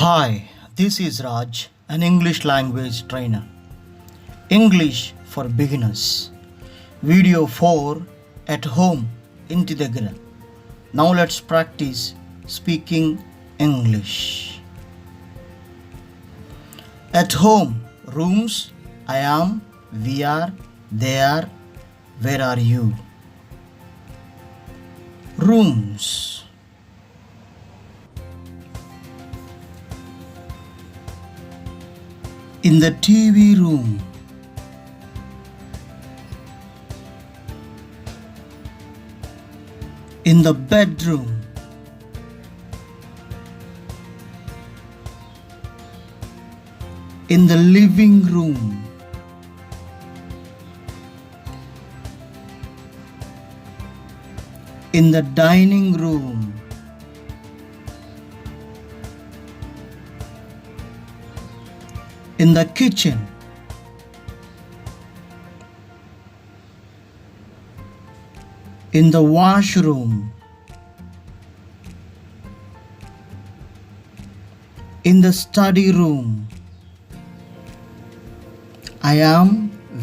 Hi, this is Raj, an English language trainer. English for beginners. Video 4 at home ఇంటి దగ్గర. Now let's practice speaking English. At home, rooms, I am, we are, they are, where are you? Rooms. In the TV room. In the bedroom. In the living room. In the dining room. In the kitchen. In the washroom. In the study room. I am,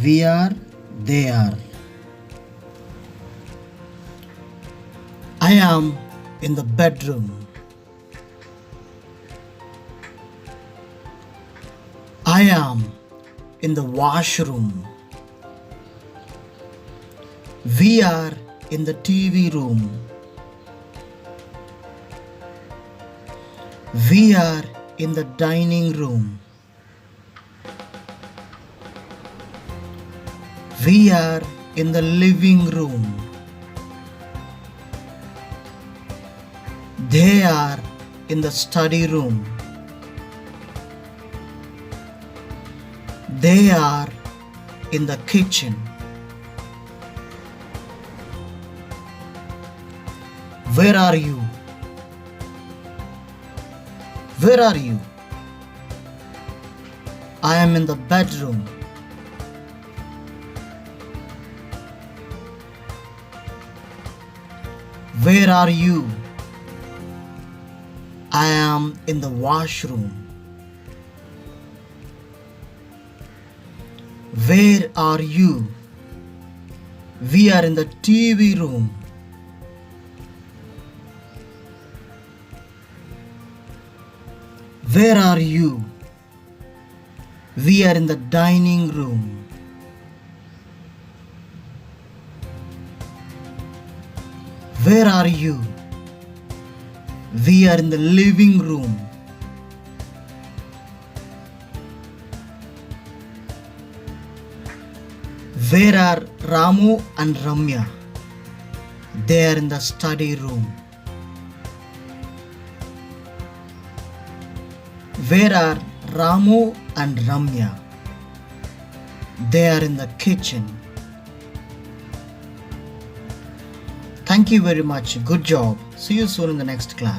we are, they are. I am in the bedroom. I am in the washroom. We are in the TV room. We are in the dining room. We are in the living room. They are in the study room. They are in the kitchen. Where are you? Where are you? I am in the bedroom. Where are you? I am in the washroom. Where are you? We are in the TV room. Where are you? We are in the dining room. Where are you? We are in the living room. Where are Ramu and Ramya? They are in the study room. Where are Ramu and Ramya? They are in the kitchen. Thank you very much. Good job. See you soon in the next class.